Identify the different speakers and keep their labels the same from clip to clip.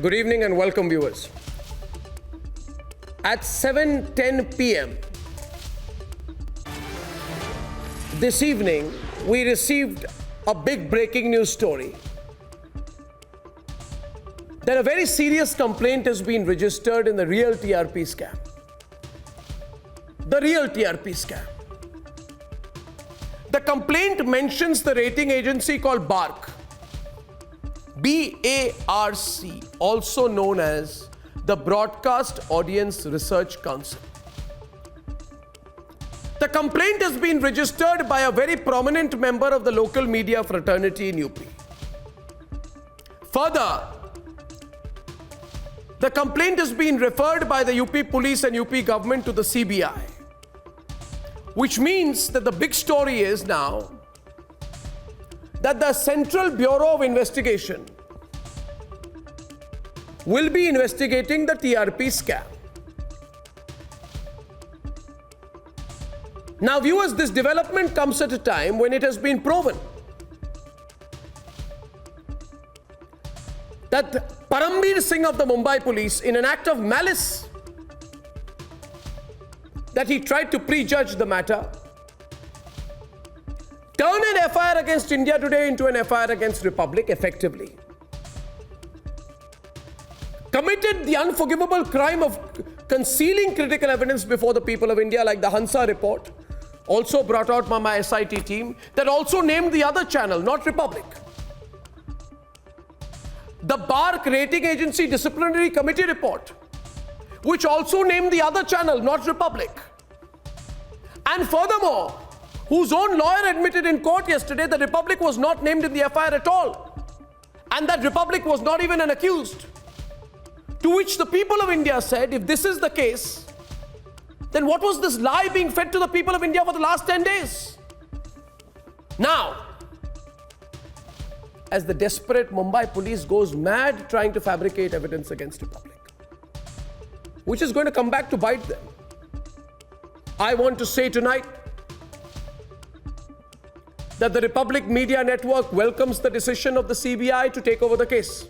Speaker 1: Good evening and welcome, viewers. At 7:10 p.m. this evening, we received a big breaking news story that a very serious complaint has been registered in the real TRP scam. The real TRP scam. The complaint mentions the rating agency called BARC. BARC, also known as the Broadcast Audience Research Council. The complaint has been registered by a very prominent member of the local media fraternity in UP. Further, the complaint has been referred by the UP police and UP government to the CBI, which means that the big story is now that the Central Bureau of Investigation will be investigating the TRP scam. Now, viewers, this development comes at a time when it has been proven that Parambir Singh of the Mumbai police, in an act of malice, that he tried to prejudge the matter, turn an FIR against India Today into an FIR against Republic effectively, committed the unforgivable crime of concealing critical evidence before the people of India, like the Hansa report, also brought out by my SIT team, that also named the other channel, not Republic. The BARC rating agency disciplinary committee report, which also named the other channel, not Republic. And furthermore, whose own lawyer admitted in court yesterday that Republic was not named in the FIR at all, and that Republic was not even an accused. To which the people of India said, if this is the case, then what was this lie being fed to the people of India for the last 10 days? Now, as the desperate Mumbai police goes mad trying to fabricate evidence against Republic, which is going to come back to bite them, I want to say tonight that the Republic Media Network welcomes the decision of the CBI to take over the case.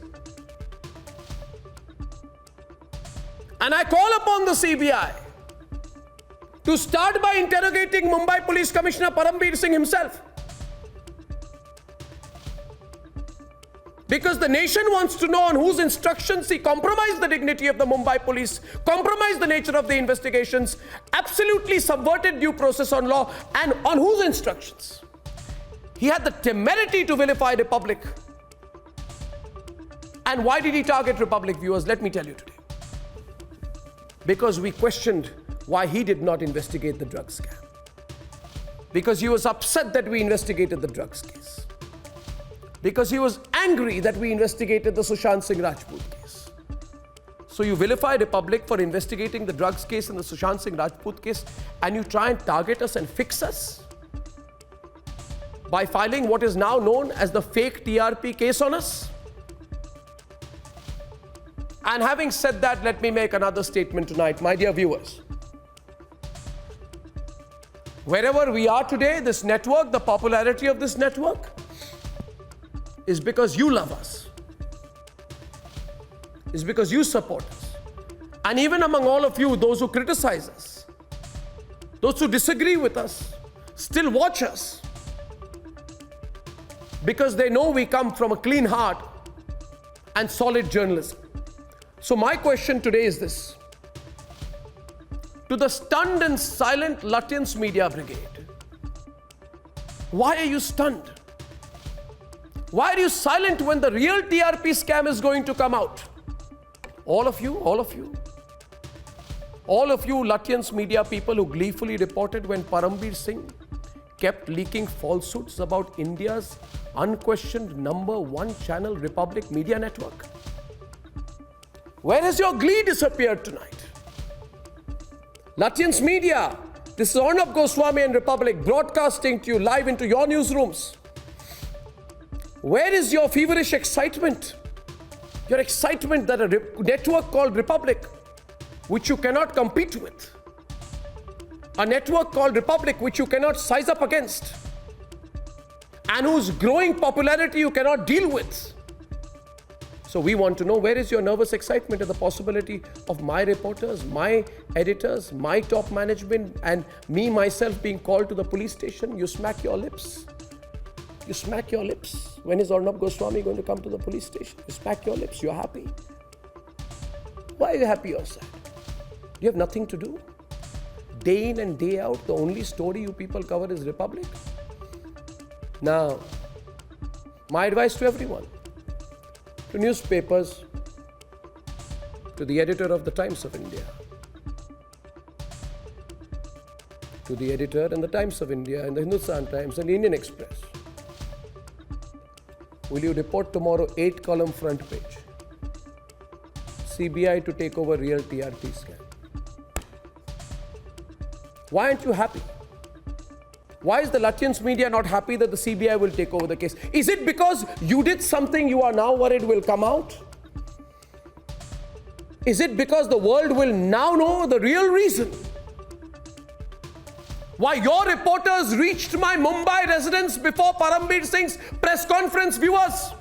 Speaker 1: And I call upon the CBI to start by interrogating Mumbai Police Commissioner Parambir Singh himself. Because the nation wants to know on whose instructions he compromised the dignity of the Mumbai police, compromised the nature of the investigations, absolutely subverted due process on law, and on whose instructions he had the temerity to vilify Republic. And why did he target Republic, viewers? Let me tell you today. Because we questioned why he did not investigate the drugs scam. Because he was upset that we investigated the drugs case. Because he was angry that we investigated the Sushant Singh Rajput case. So you vilify Republic for investigating the drugs case and the Sushant Singh Rajput case, and you try and target us and fix us by filing what is now known as the fake TRP case on us? And having said that, let me make another statement tonight, my dear viewers. Wherever we are today, this network, the popularity of this network, is because you love us. It's because you support us. And even among all of you, those who criticize us, those who disagree with us, still watch us, because they know we come from a clean heart and solid journalism. So my question today is this. To the stunned and silent Lutyens Media Brigade, why are you stunned? Why are you silent when the real TRP scam is going to come out? All of you Lutyens Media people who gleefully reported when Parambir Singh kept leaking falsehoods about India's unquestioned #1 channel, Republic Media Network. Where has your glee disappeared tonight? Lutyens Media, this is Arnab Goswami and Republic broadcasting to you live into your newsrooms. Where is your feverish excitement? Your excitement that a network called Republic, which you cannot compete with, a network called Republic which you cannot size up against, and whose growing popularity you cannot deal with, So we want to know, where is your nervous excitement at the possibility of my reporters, my editors, my top management, and me myself being called to the police station? You smack your lips. You smack your lips. When is Arnab Goswami going to come to the police station? You smack your lips. You're happy. Why are you happy or sad? You have nothing to do. Day in and day out, the only story you people cover is Republic. Now, my advice to everyone, to newspapers, to the editor of the Times of India, to the editor in the Times of India, and the Hindustan Times, and the Indian Express. Will you report tomorrow 8-column front page? CBI to take over real TRP scam. Why aren't you happy? Why is the Lutyens media not happy that the CBI will take over the case? Is it because you did something you are now worried will come out? Is it because the world will now know the real reason why your reporters reached my Mumbai residence before Parambir Singh's press conference? Viewers,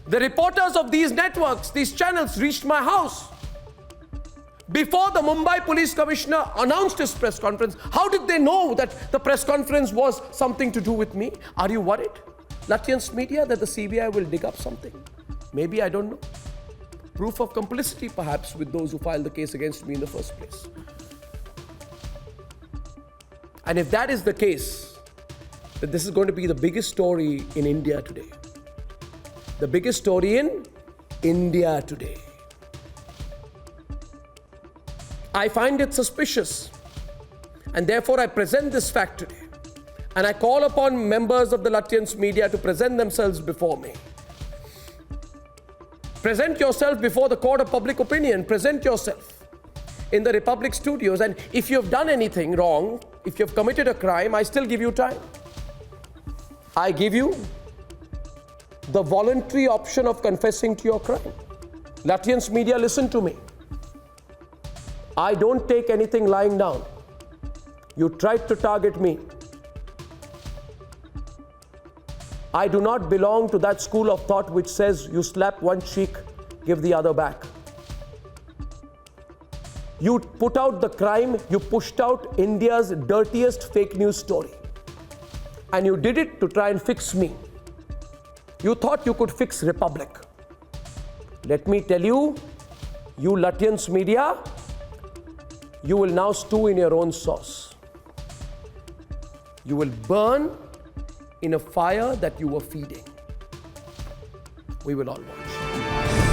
Speaker 1: the reporters of these networks, these channels reached my house before the Mumbai Police Commissioner announced his press conference. How did they know that the press conference was something to do with me? Are you worried, Lutyens media, that the CBI will dig up something? Maybe, I don't know. Proof of complicity, perhaps, with those who filed the case against me in the first place. And if that is the case, that this is going to be the biggest story in India today. The biggest story in India today. I find it suspicious, and therefore I present this fact today, and I call upon members of the Lutyens media to present themselves before me. Present yourself before the court of public opinion. Present yourself in the Republic studios, and if you have done anything wrong, if you have committed a crime, I still give you time. I give you the voluntary option of confessing to your crime. Lutyens media, listen to me. I don't take anything lying down. You tried to target me. I do not belong to that school of thought which says you slap one cheek, give the other back. You put out the crime, you pushed out India's dirtiest fake news story. And you did it to try and fix me. You thought you could fix Republic. Let me tell you, you Lutyens media, you will now stew in your own sauce. You will burn in a fire that you were feeding. We will all watch.